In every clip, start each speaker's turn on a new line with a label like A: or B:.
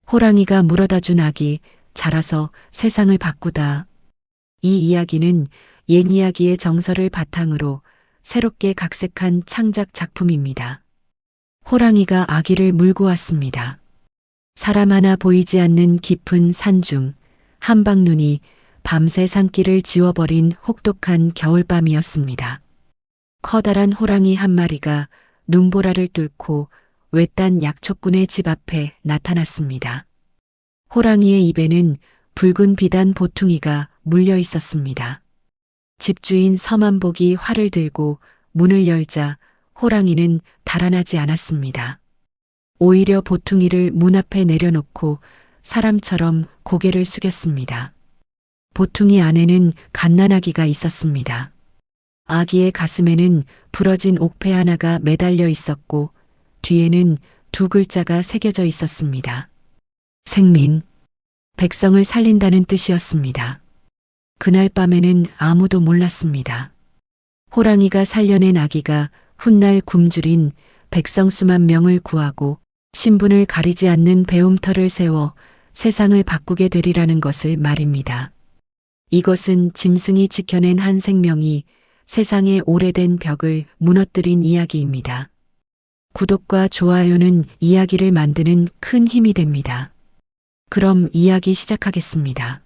A: 호랑이가 물어다 준 아기, 자라서 세상을 바꾸다. 이 이야기는 옛 이야기의 정서를 바탕으로 새롭게 각색한 창작 작품입니다. 호랑이가 아기를 물고 왔습니다. 사람 하나 보이지 않는 깊은 산중, 한방눈이 밤새 산길을 지워버린 혹독한 겨울밤이었습니다. 커다란 호랑이 한 마리가 눈보라를 뚫고 외딴 약초꾼의 집 앞에 나타났습니다. 호랑이의 입에는 붉은 비단 보퉁이가 물려 있었습니다. 집주인 서만복이 활을 들고 문을 열자 호랑이는 달아나지 않았습니다. 오히려 보퉁이를 문 앞에 내려놓고 사람처럼 고개를 숙였습니다. 보퉁이 안에는 갓난아기가 있었습니다. 아기의 가슴에는 부러진 옥패 하나가 매달려 있었고 뒤에는 두 글자가 새겨져 있었습니다. 생민, 백성을 살린다는 뜻이었습니다. 그날 밤에는 아무도 몰랐습니다. 호랑이가 살려낸 아기가 훗날 굶주린 백성 수만 명을 구하고 신분을 가리지 않는 배움터를 세워 세상을 바꾸게 되리라는 것을 말입니다. 이것은 짐승이 지켜낸 한 생명이 세상의 오래된 벽을 무너뜨린 이야기입니다. 구독과 좋아요는 이야기를 만드는 큰 힘이 됩니다. 그럼 이야기 시작하겠습니다.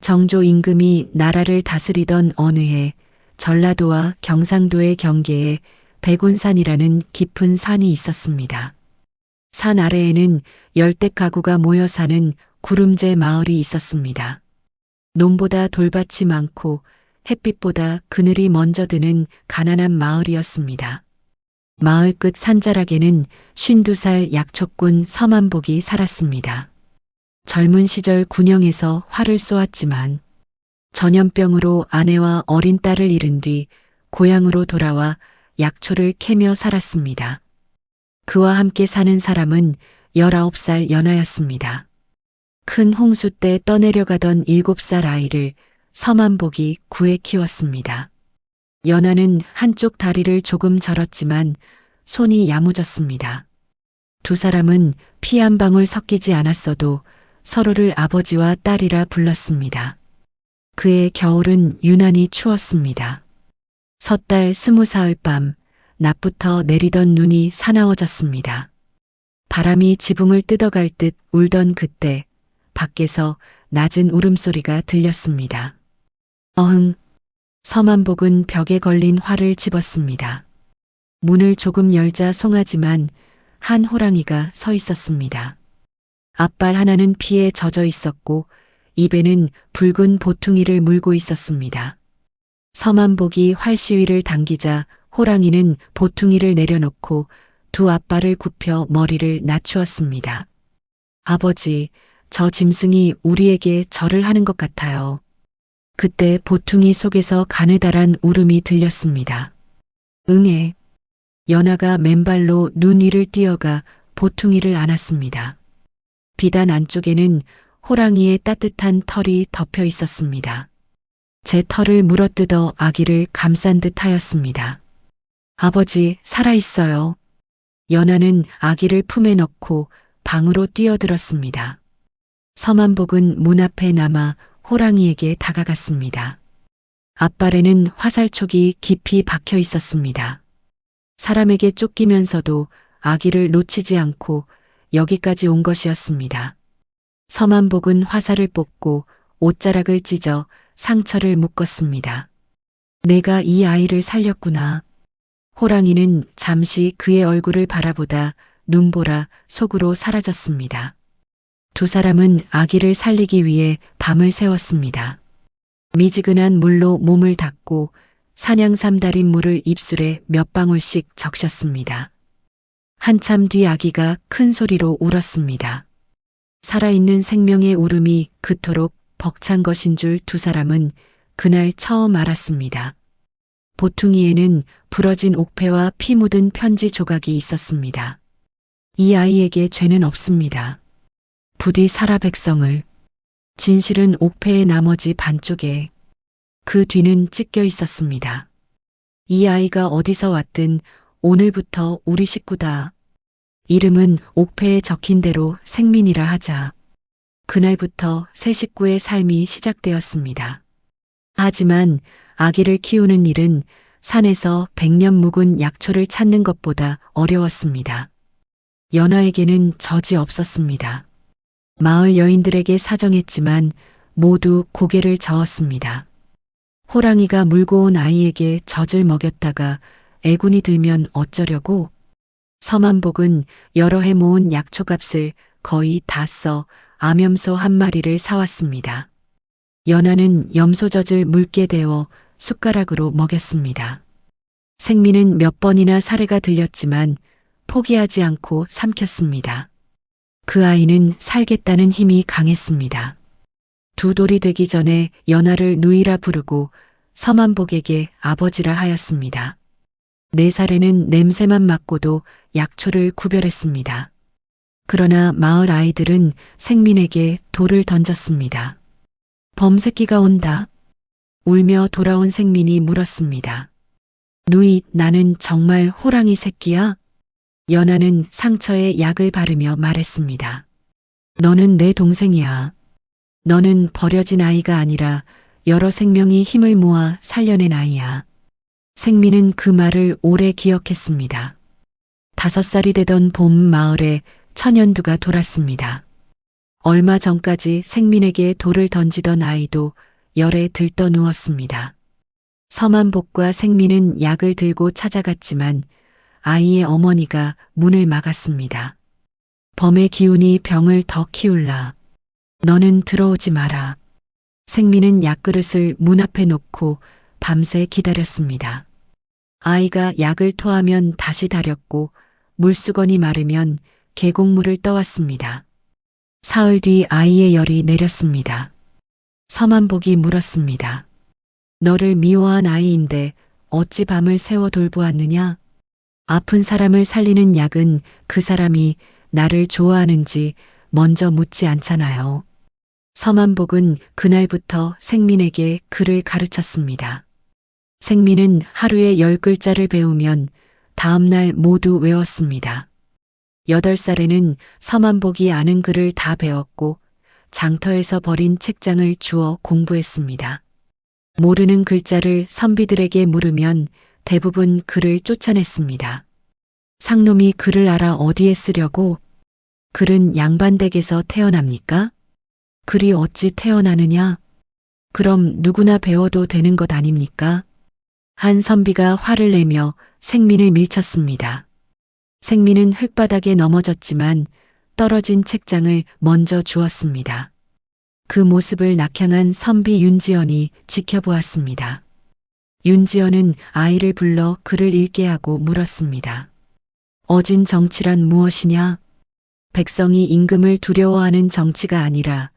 A: 정조 임금이 나라를 다스리던 어느 해 전라도와 경상도의 경계에 백운산이라는 깊은 산이 있었습니다. 산 아래에는 열댓 가구가 모여 사는 구름제 마을이 있었습니다. 논보다 돌밭이 많고 햇빛보다 그늘이 먼저 드는 가난한 마을이었습니다. 마을 끝 산자락에는 52살 약초꾼 서만복이 살았습니다. 젊은 시절 군영에서 활을 쏘았지만 전염병으로 아내와 어린 딸을 잃은 뒤 고향으로 돌아와 약초를 캐며 살았습니다. 그와 함께 사는 사람은 19살 연하였습니다. 큰 홍수 때 떠내려가던 7살 아이를 서만복이 구해 키웠습니다. 연하는 한쪽 다리를 조금 절었지만 손이 야무졌습니다. 두 사람은 피 한 방울 섞이지 않았어도 서로를 아버지와 딸이라 불렀습니다. 그의 겨울은 유난히 추웠습니다. 섣달 20사흘 밤 낮부터 내리던 눈이 사나워졌습니다. 바람이 지붕을 뜯어갈 듯 울던 그때 밖에서 낮은 울음소리가 들렸습니다. 어흥! 서만복은 벽에 걸린 활을 집었습니다. 문을 조금 열자 송아지만 한 호랑이가 서 있었습니다. 앞발 하나는 피에 젖어 있었고 입에는 붉은 보퉁이를 물고 있었습니다. 서만복이 활시위를 당기자 호랑이는 보퉁이를 내려놓고 두 앞발을 굽혀 머리를 낮추었습니다. 아버지, 저 짐승이 우리에게 절을 하는 것 같아요. 그때 보퉁이 속에서 가느다란 울음이 들렸습니다. 응애. 연하가 맨발로 눈 위를 뛰어가 보퉁이를 안았습니다. 비단 안쪽에는 호랑이의 따뜻한 털이 덮여 있었습니다. 제 털을 물어뜯어 아기를 감싼 듯 하였습니다. 아버지, 살아있어요. 연하는 아기를 품에 넣고 방으로 뛰어들었습니다. 서만복은 문 앞에 남아 호랑이에게 다가갔습니다. 앞발에는 화살촉이 깊이 박혀 있었습니다. 사람에게 쫓기면서도 아기를 놓치지 않고 여기까지 온 것이었습니다. 서만복은 화살을 뽑고 옷자락을 찢어 상처를 묶었습니다. 내가 이 아이를 살렸구나. 호랑이는 잠시 그의 얼굴을 바라보다 눈보라 속으로 사라졌습니다. 두 사람은 아기를 살리기 위해 밤을 새웠습니다. 미지근한 물로 몸을 닦고 산양삼 달인 물을 입술에 몇 방울씩 적셨습니다. 한참 뒤 아기가 큰 소리로 울었습니다. 살아있는 생명의 울음이 그토록 벅찬 것인 줄 두 사람은 그날 처음 알았습니다. 보퉁이에는 부러진 옥패와 피 묻은 편지 조각이 있었습니다. 이 아이에게 죄는 없습니다. 부디 살아 백성을. 진실은 옥패의 나머지 반쪽에. 그 뒤는 찢겨 있었습니다. 이 아이가 어디서 왔든 오늘부터 우리 식구다. 이름은 옥패에 적힌 대로 생민이라 하자. 그날부터 새 식구의 삶이 시작되었습니다. 하지만 아기를 키우는 일은 산에서 100년 묵은 약초를 찾는 것보다 어려웠습니다. 연화에게는 젖이 없었습니다. 마을 여인들에게 사정했지만 모두 고개를 저었습니다. 호랑이가 물고 온 아이에게 젖을 먹였다가 애군이 들면 어쩌려고? 서만복은 여러 해 모은 약초값을 거의 다 써 암염소 한 마리를 사왔습니다. 연하는 염소젖을 묽게 데워 숟가락으로 먹였습니다. 생민은 몇 번이나 사례가 들렸지만 포기하지 않고 삼켰습니다. 그 아이는 살겠다는 힘이 강했습니다. 두 돌이 되기 전에 연하를 누이라 부르고 서만복에게 아버지라 하였습니다. 4살에는 냄새만 맡고도 약초를 구별했습니다. 그러나 마을 아이들은 생민에게 돌을 던졌습니다. 범새끼가 온다. 울며 돌아온 생민이 물었습니다. 누이, 나는 정말 호랑이 새끼야? 연하는 상처에 약을 바르며 말했습니다. 너는 내 동생이야. 너는 버려진 아이가 아니라 여러 생명이 힘을 모아 살려낸 아이야. 생민은 그 말을 오래 기억했습니다. 5살이 되던 봄 마을에 천연두가 돌았습니다. 얼마 전까지 생민에게 돌을 던지던 아이도 열에 들떠 누웠습니다. 서만복과 생민은 약을 들고 찾아갔지만 아이의 어머니가 문을 막았습니다. 범의 기운이 병을 더 키울라. 너는 들어오지 마라. 생민은 약그릇을 문 앞에 놓고 밤새 기다렸습니다. 아이가 약을 토하면 다시 다렸고 물수건이 마르면 계곡물을 떠왔습니다. 사흘 뒤 아이의 열이 내렸습니다. 서만복이 물었습니다. 너를 미워한 아이인데 어찌 밤을 새워 돌보았느냐? 아픈 사람을 살리는 약은 그 사람이 나를 좋아하는지 먼저 묻지 않잖아요. 서만복은 그날부터 생민에게 글을 가르쳤습니다. 생민은 하루에 10글자를 배우면 다음날 모두 외웠습니다. 8살에는 서만복이 아는 글을 다 배웠고 장터에서 버린 책장을 주워 공부했습니다. 모르는 글자를 선비들에게 물으면 대부분 글을 쫓아냈습니다. 상놈이 글을 알아 어디에 쓰려고? 글은 양반댁에서 태어납니까? 글이 어찌 태어나느냐? 그럼 누구나 배워도 되는 것 아닙니까? 한 선비가 화를 내며 생민을 밀쳤습니다. 생민은 흙바닥에 넘어졌지만 떨어진 책장을 먼저 주었습니다. 그 모습을 낙향한 선비 윤지연이 지켜보았습니다. 윤지연은 아이를 불러 글을 읽게 하고 물었습니다. 어진 정치란 무엇이냐? 백성이 임금을 두려워하는 정치가 아니라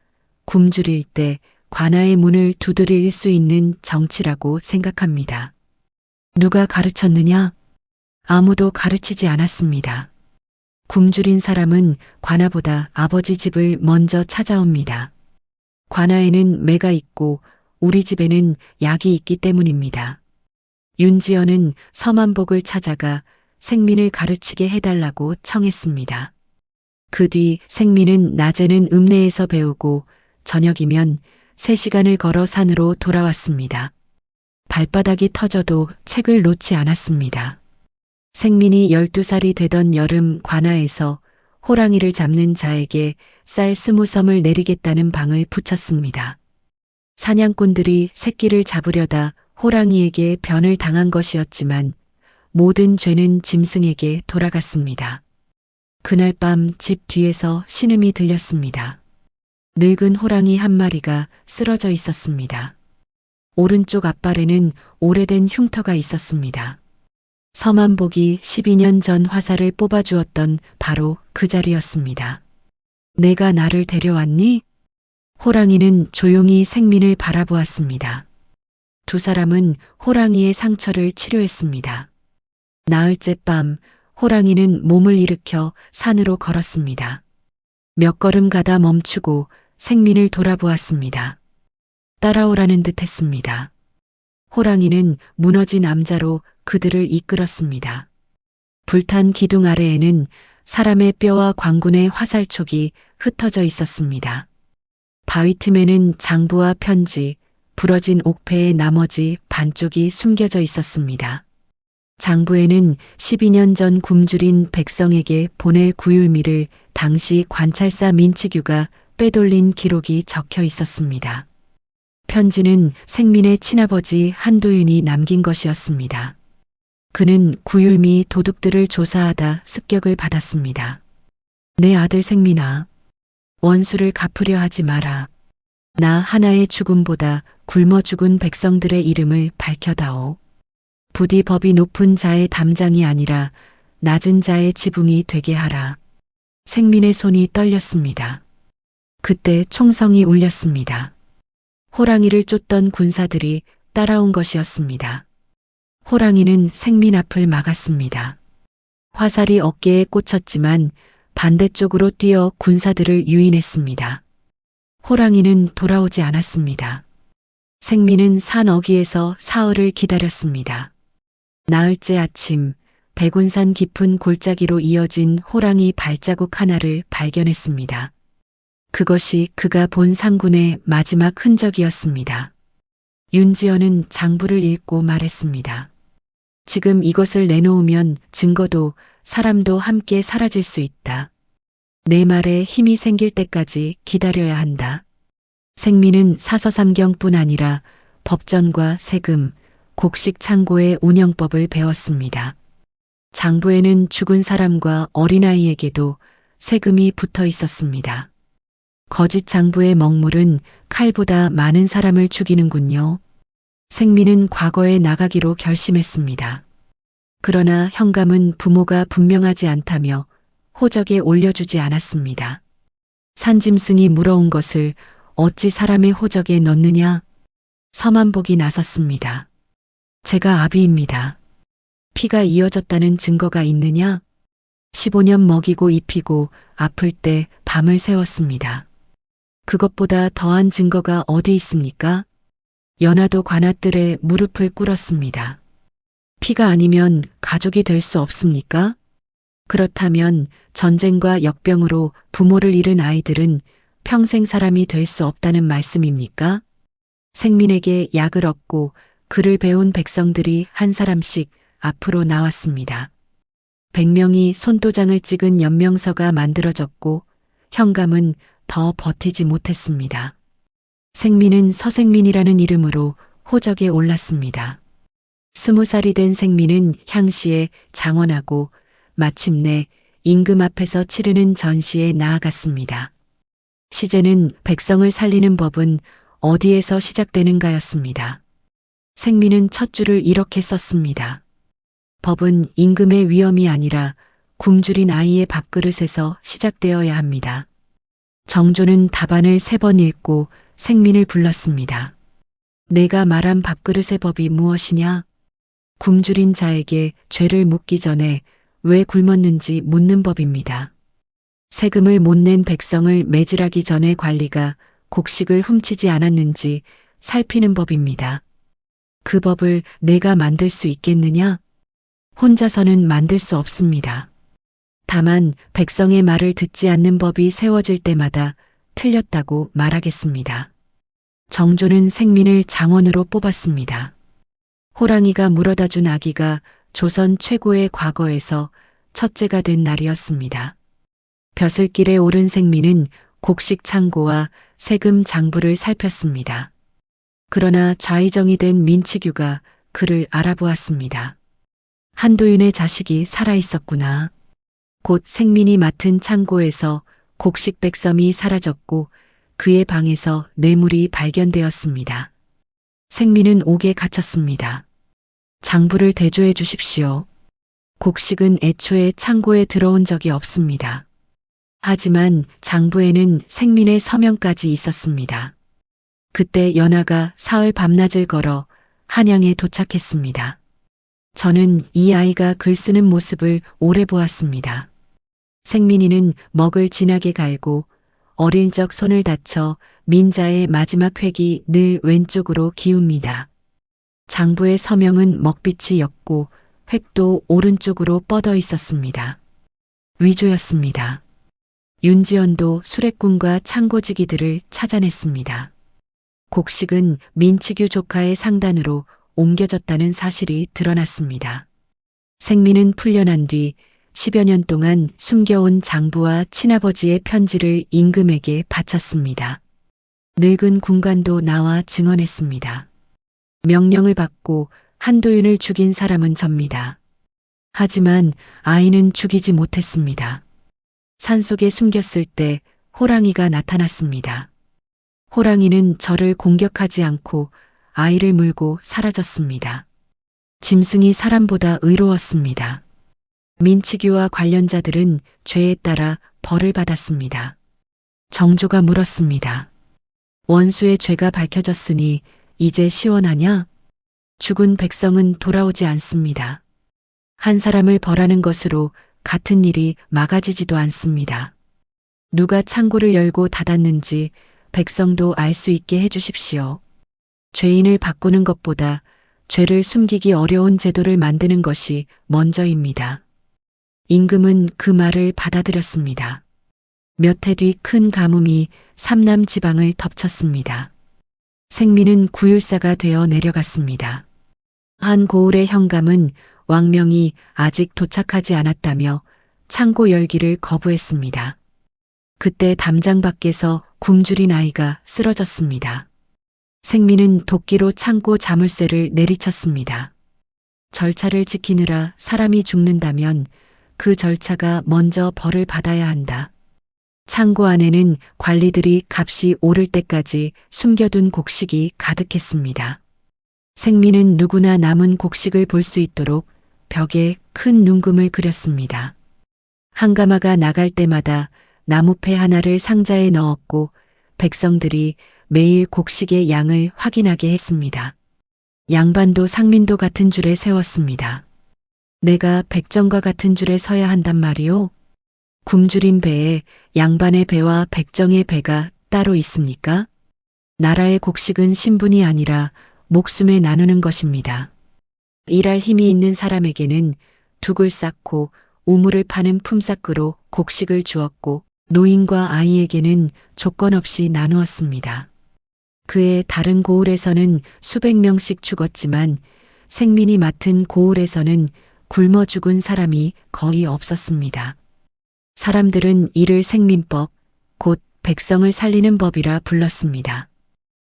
A: 굶주릴 때 관아의 문을 두드릴 수 있는 정치라고 생각합니다. 누가 가르쳤느냐? 아무도 가르치지 않았습니다. 굶주린 사람은 관아보다 아버지 집을 먼저 찾아옵니다. 관아에는 매가 있고 우리 집에는 약이 있기 때문입니다. 윤지연은 서만복을 찾아가 생민을 가르치게 해달라고 청했습니다. 그 뒤 생민은 낮에는 읍내에서 배우고 저녁이면 3시간을 걸어 산으로 돌아왔습니다. 발바닥이 터져도 책을 놓지 않았습니다. 생민이 12살이 되던 여름 관아에서 호랑이를 잡는 자에게 쌀 20섬을 내리겠다는 방을 붙였습니다. 사냥꾼들이 새끼를 잡으려다 호랑이에게 변을 당한 것이었지만 모든 죄는 짐승에게 돌아갔습니다. 그날 밤 집 뒤에서 신음이 들렸습니다. 늙은 호랑이 한 마리가 쓰러져 있었습니다. 오른쪽 앞발에는 오래된 흉터가 있었습니다. 서만복이 12년 전 화살을 뽑아주었던 바로 그 자리였습니다. 내가 나를 데려왔니? 호랑이는 조용히 생민을 바라보았습니다. 두 사람은 호랑이의 상처를 치료했습니다. 나흘째 밤 호랑이는 몸을 일으켜 산으로 걸었습니다. 몇 걸음 가다 멈추고 생민을 돌아보았습니다. 따라오라는 듯 했습니다. 호랑이는 무너진 암자로 그들을 이끌었습니다. 불탄 기둥 아래에는 사람의 뼈와 광군의 화살촉이 흩어져 있었습니다. 바위 틈에는 장부와 편지, 부러진 옥패의 나머지 반쪽이 숨겨져 있었습니다. 장부에는 12년 전 굶주린 백성에게 보낼 구휼미를 당시 관찰사 민치규가 빼돌린 기록이 적혀 있었습니다. 편지는 생민의 친아버지 한도윤이 남긴 것이었습니다. 그는 구휼미 도둑들을 조사하다 습격을 받았습니다. 내 아들 생민아, 원수를 갚으려 하지 마라. 나 하나의 죽음보다 굶어 죽은 백성들의 이름을 밝혀다오. 부디 법이 높은 자의 담장이 아니라 낮은 자의 지붕이 되게 하라. 생민의 손이 떨렸습니다. 그때 총성이 울렸습니다. 호랑이를 쫓던 군사들이 따라온 것이었습니다. 호랑이는 생민 앞을 막았습니다. 화살이 어깨에 꽂혔지만 반대쪽으로 뛰어 군사들을 유인했습니다. 호랑이는 돌아오지 않았습니다. 생민은 산 어귀에서 사흘을 기다렸습니다. 나흘째 아침, 백운산 깊은 골짜기로 이어진 호랑이 발자국 하나를 발견했습니다. 그것이 그가 본 상군의 마지막 흔적이었습니다. 윤지연은 장부를 읽고 말했습니다. 지금 이것을 내놓으면 증거도 사람도 함께 사라질 수 있다. 내 말에 힘이 생길 때까지 기다려야 한다. 생민은 사서삼경뿐 아니라 법전과 세금, 곡식 창고의 운영법을 배웠습니다. 장부에는 죽은 사람과 어린아이에게도 세금이 붙어 있었습니다. 거짓 장부의 먹물은 칼보다 많은 사람을 죽이는군요. 생민은 과거에 나가기로 결심했습니다. 그러나 현감은 부모가 분명하지 않다며 호적에 올려주지 않았습니다. 산짐승이 물어온 것을 어찌 사람의 호적에 넣느냐? 서만복이 나섰습니다. 제가 아비입니다. 피가 이어졌다는 증거가 있느냐? 15년 먹이고 입히고 아플 때 밤을 새웠습니다. 그것보다 더한 증거가 어디 있습니까? 연하도 관아들에 무릎을 꿇었습니다. 피가 아니면 가족이 될 수 없습니까? 그렇다면 전쟁과 역병으로 부모를 잃은 아이들은 평생 사람이 될 수 없다는 말씀입니까? 생민에게 약을 얻고 글을 배운 백성들이 한 사람씩 앞으로 나왔습니다. 100명이 손도장을 찍은 연명서가 만들어졌고 현감은 더 버티지 못했습니다. 생민은 서생민이라는 이름으로 호적에 올랐습니다. 20살이 된 생민은 향시에 장원하고 마침내 임금 앞에서 치르는 전시에 나아갔습니다. 시제는 백성을 살리는 법은 어디에서 시작되는가였습니다. 생민은 첫 줄을 이렇게 썼습니다. 법은 임금의 위엄이 아니라 굶주린 아이의 밥그릇에서 시작되어야 합니다. 정조는 답안을 3번 읽고 생민을 불렀습니다. 내가 말한 밥그릇의 법이 무엇이냐? 굶주린 자에게 죄를 묻기 전에 왜 굶었는지 묻는 법입니다. 세금을 못 낸 백성을 매질하기 전에 관리가 곡식을 훔치지 않았는지 살피는 법입니다. 그 법을 내가 만들 수 있겠느냐? 혼자서는 만들 수 없습니다. 다만 백성의 말을 듣지 않는 법이 세워질 때마다 틀렸다고 말하겠습니다. 정조는 생민을 장원으로 뽑았습니다. 호랑이가 물어다 준 아기가 조선 최고의 과거에서 첫째가 된 날이었습니다. 벼슬길에 오른 생민은 곡식 창고와 세금 장부를 살폈습니다. 그러나 좌의정이 된 민치규가 그를 알아보았습니다. 한도윤의 자식이 살아있었구나. 곧 생민이 맡은 창고에서 곡식 백섬이 사라졌고 그의 방에서 뇌물이 발견되었습니다. 생민은 옥에 갇혔습니다. 장부를 대조해 주십시오. 곡식은 애초에 창고에 들어온 적이 없습니다. 하지만 장부에는 생민의 서명까지 있었습니다. 그때 연하가 사흘 밤낮을 걸어 한양에 도착했습니다. 저는 이 아이가 글 쓰는 모습을 오래 보았습니다. 생민이는 먹을 진하게 갈고 어릴 적 손을 다쳐 민자의 마지막 획이 늘 왼쪽으로 기웁니다. 장부의 서명은 먹빛이 였고 획도 오른쪽으로 뻗어 있었습니다. 위조였습니다. 윤지연도 수레꾼과 창고지기들을 찾아냈습니다. 곡식은 민치규 조카의 상단으로 옮겨졌다는 사실이 드러났습니다. 생민은 풀려난 뒤 10여 년 동안 숨겨온 장부와 친아버지의 편지를 임금에게 바쳤습니다. 늙은 군관도 나와 증언했습니다. 명령을 받고 한도윤을 죽인 사람은 접니다. 하지만 아이는 죽이지 못했습니다. 산속에 숨겼을 때 호랑이가 나타났습니다. 호랑이는 저를 공격하지 않고 아이를 물고 사라졌습니다. 짐승이 사람보다 의로웠습니다. 민치규와 관련자들은 죄에 따라 벌을 받았습니다. 정조가 물었습니다. 원수의 죄가 밝혀졌으니 이제 시원하냐? 죽은 백성은 돌아오지 않습니다. 한 사람을 벌하는 것으로 같은 일이 막아지지도 않습니다. 누가 창고를 열고 닫았는지 백성도 알 수 있게 해주십시오. 죄인을 바꾸는 것보다 죄를 숨기기 어려운 제도를 만드는 것이 먼저입니다. 임금은 그 말을 받아들였습니다. 몇 해 뒤 큰 가뭄이 삼남 지방을 덮쳤습니다. 생민은 구율사가 되어 내려갔습니다. 한 고을의 현감은 왕명이 아직 도착하지 않았다며 창고 열기를 거부했습니다. 그때 담장 밖에서 굶주린 아이가 쓰러졌습니다. 생민은 도끼로 창고 자물쇠를 내리쳤습니다. 절차를 지키느라 사람이 죽는다면 그 절차가 먼저 벌을 받아야 한다. 창고 안에는 관리들이 값이 오를 때까지 숨겨둔 곡식이 가득했습니다. 생민은 누구나 남은 곡식을 볼 수 있도록 벽에 큰 눈금을 그렸습니다. 한가마가 나갈 때마다 나무패 하나를 상자에 넣었고 백성들이 매일 곡식의 양을 확인하게 했습니다. 양반도 상민도 같은 줄에 세웠습니다. 내가 백정과 같은 줄에 서야 한단 말이오? 굶주린 배에 양반의 배와 백정의 배가 따로 있습니까? 나라의 곡식은 신분이 아니라 목숨에 나누는 것입니다. 일할 힘이 있는 사람에게는 둑을 쌓고 우물을 파는 품삯으로 곡식을 주었고 노인과 아이에게는 조건 없이 나누었습니다. 그의 다른 고을에서는 수백 명씩 죽었지만 생민이 맡은 고을에서는 굶어 죽은 사람이 거의 없었습니다. 사람들은 이를 생민법, 곧 백성을 살리는 법이라 불렀습니다.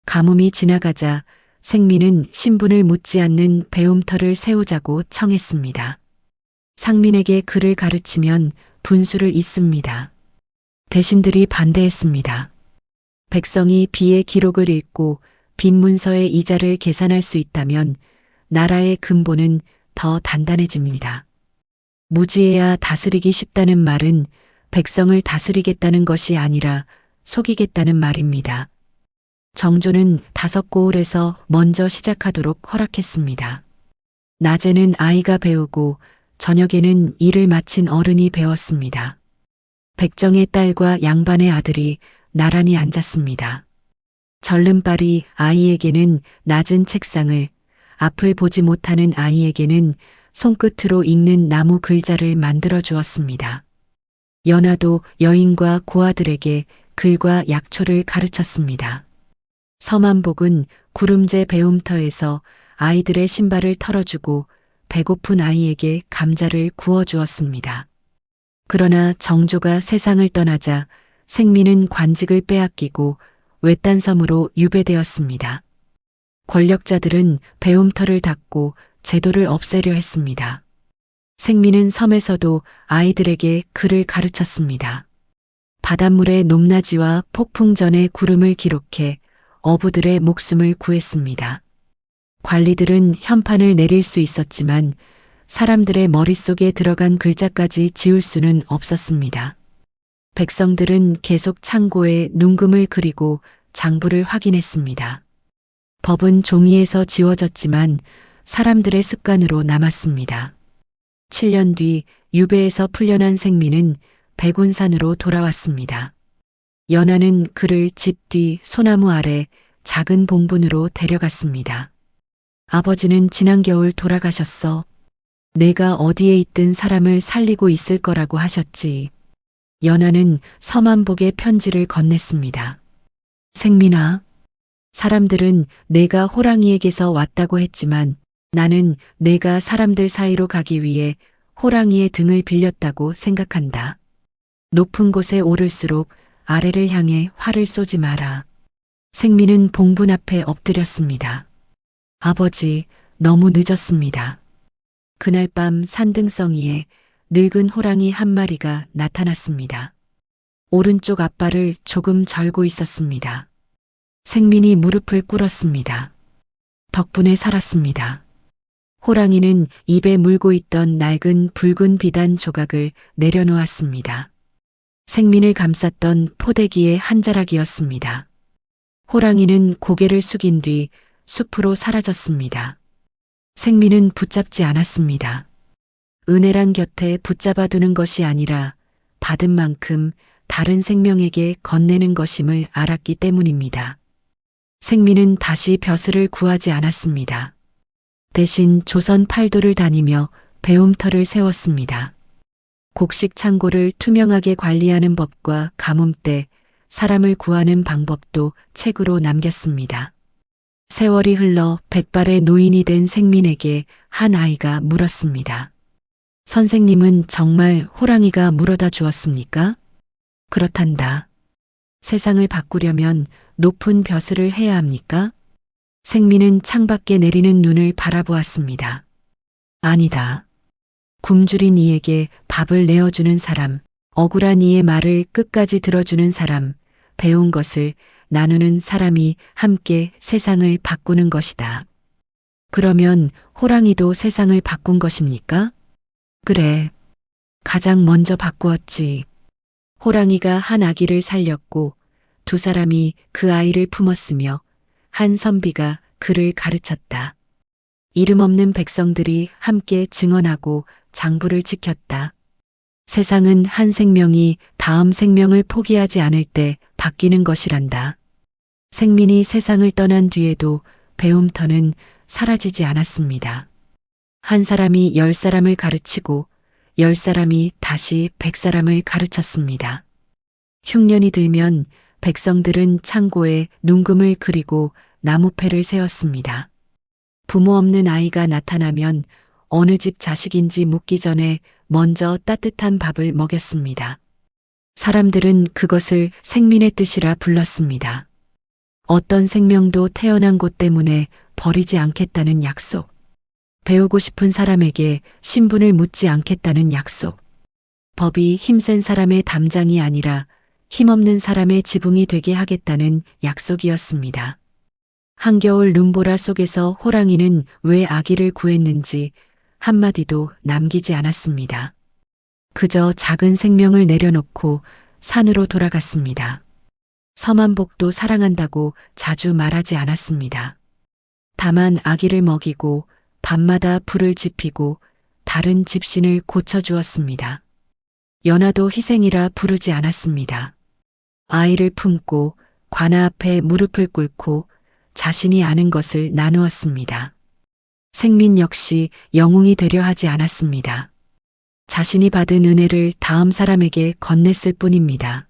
A: 가뭄이 지나가자 생민은 신분을 묻지 않는 배움터를 세우자고 청했습니다. 상민에게 글을 가르치면 분수를 잇습니다. 대신들이 반대했습니다. 백성이 비의 기록을 읽고 빈 문서의 이자를 계산할 수 있다면 나라의 근본은 더 단단해집니다. 무지해야 다스리기 쉽다는 말은 백성을 다스리겠다는 것이 아니라 속이겠다는 말입니다. 정조는 5고을에서 먼저 시작하도록 허락했습니다. 낮에는 아이가 배우고 저녁에는 일을 마친 어른이 배웠습니다. 백정의 딸과 양반의 아들이 나란히 앉았습니다. 절름발이 아이에게는 낮은 책상을, 앞을 보지 못하는 아이에게는 손끝으로 읽는 나무 글자를 만들어 주었습니다. 연하도 여인과 고아들에게 글과 약초를 가르쳤습니다. 서만복은 구름제 배움터에서 아이들의 신발을 털어주고 배고픈 아이에게 감자를 구워주었습니다. 그러나 정조가 세상을 떠나자 생민은 관직을 빼앗기고 외딴 섬으로 유배되었습니다. 권력자들은 배움터를 닫고 제도를 없애려 했습니다. 생민은 섬에서도 아이들에게 글을 가르쳤습니다. 바닷물의 높낮이와 폭풍 전의 구름을 기록해 어부들의 목숨을 구했습니다. 관리들은 현판을 내릴 수 있었지만 사람들의 머릿속에 들어간 글자까지 지울 수는 없었습니다. 백성들은 계속 창고에 눈금을 그리고 장부를 확인했습니다. 법은 종이에서 지워졌지만 사람들의 습관으로 남았습니다. 7년 뒤 유배에서 풀려난 생민은 백운산으로 돌아왔습니다. 연하는 그를 집 뒤 소나무 아래 작은 봉분으로 데려갔습니다. 아버지는 지난 겨울 돌아가셨어. 내가 어디에 있든 사람을 살리고 있을 거라고 하셨지. 연하는 서만복의 편지를 건넸습니다. 생민아, 사람들은 내가 호랑이에게서 왔다고 했지만 나는 내가 사람들 사이로 가기 위해 호랑이의 등을 빌렸다고 생각한다. 높은 곳에 오를수록 아래를 향해 활을 쏘지 마라. 생민은 봉분 앞에 엎드렸습니다. 아버지, 너무 늦었습니다. 그날 밤 산등성이에 늙은 호랑이 한 마리가 나타났습니다. 오른쪽 앞발을 조금 절고 있었습니다. 생민이 무릎을 꿇었습니다. 덕분에 살았습니다. 호랑이는 입에 물고 있던 낡은 붉은 비단 조각을 내려놓았습니다. 생민을 감쌌던 포대기의 한 자락이었습니다. 호랑이는 고개를 숙인 뒤 숲으로 사라졌습니다. 생민은 붙잡지 않았습니다. 은혜란 곁에 붙잡아두는 것이 아니라 받은 만큼 다른 생명에게 건네는 것임을 알았기 때문입니다. 생민은 다시 벼슬을 구하지 않았습니다. 대신 조선 팔도를 다니며 배움터를 세웠습니다. 곡식 창고를 투명하게 관리하는 법과 가뭄때 사람을 구하는 방법도 책으로 남겼습니다. 세월이 흘러 백발의 노인이 된 생민에게 한 아이가 물었습니다. 선생님은 정말 호랑이가 물어다 주었습니까? 그렇단다. 세상을 바꾸려면 높은 벼슬을 해야 합니까? 생민은 창밖에 내리는 눈을 바라보았습니다. 아니다. 굶주린 이에게 밥을 내어주는 사람, 억울한 이의 말을 끝까지 들어주는 사람, 배운 것을 나누는 사람이 함께 세상을 바꾸는 것이다. 그러면 호랑이도 세상을 바꾼 것입니까? 그래. 가장 먼저 바꾸었지. 호랑이가 한 아기를 살렸고 두 사람이 그 아이를 품었으며 한 선비가 그를 가르쳤다. 이름 없는 백성들이 함께 증언하고 장부를 지켰다. 세상은 한 생명이 다음 생명을 포기하지 않을 때 바뀌는 것이란다. 생민이 세상을 떠난 뒤에도 배움터는 사라지지 않았습니다. 한 사람이 10사람을 가르치고 10사람이 다시 100사람을 가르쳤습니다. 흉년이 들면 백성들은 창고에 눈금을 그리고 나무패를 세웠습니다. 부모 없는 아이가 나타나면 어느 집 자식인지 묻기 전에 먼저 따뜻한 밥을 먹였습니다. 사람들은 그것을 생민의 뜻이라 불렀습니다. 어떤 생명도 태어난 곳 때문에 버리지 않겠다는 약속. 배우고 싶은 사람에게 신분을 묻지 않겠다는 약속. 법이 힘센 사람의 담장이 아니라 힘없는 사람의 지붕이 되게 하겠다는 약속이었습니다. 한겨울 눈보라 속에서 호랑이는 왜 아기를 구했는지 한마디도 남기지 않았습니다. 그저 작은 생명을 내려놓고 산으로 돌아갔습니다. 서만복도 사랑한다고 자주 말하지 않았습니다. 다만 아기를 먹이고 밤마다 불을 지피고 다른 집신을 고쳐주었습니다. 연하도 희생이라 부르지 않았습니다. 아이를 품고 관아 앞에 무릎을 꿇고 자신이 아는 것을 나누었습니다. 생민 역시 영웅이 되려 하지 않았습니다. 자신이 받은 은혜를 다음 사람에게 건넸을 뿐입니다.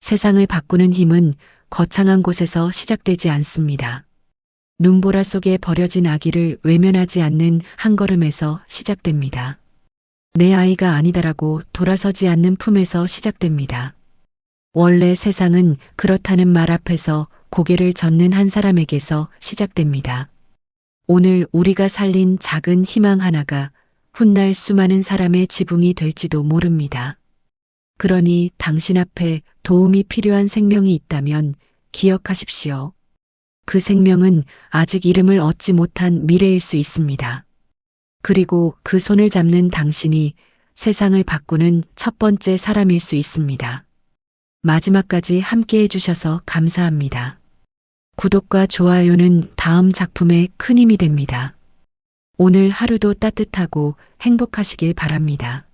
A: 세상을 바꾸는 힘은 거창한 곳에서 시작되지 않습니다. 눈보라 속에 버려진 아기를 외면하지 않는 한 걸음에서 시작됩니다. 내 아이가 아니다라고 돌아서지 않는 품에서 시작됩니다. 원래 세상은 그렇다는 말 앞에서 고개를 젓는 한 사람에게서 시작됩니다. 오늘 우리가 살린 작은 희망 하나가 훗날 수많은 사람의 지붕이 될지도 모릅니다. 그러니 당신 앞에 도움이 필요한 생명이 있다면 기억하십시오. 그 생명은 아직 이름을 얻지 못한 미래일 수 있습니다. 그리고 그 손을 잡는 당신이 세상을 바꾸는 첫 번째 사람일 수 있습니다. 마지막까지 함께 해주셔서 감사합니다. 구독과 좋아요는 다음 작품에 큰 힘이 됩니다. 오늘 하루도 따뜻하고 행복하시길 바랍니다.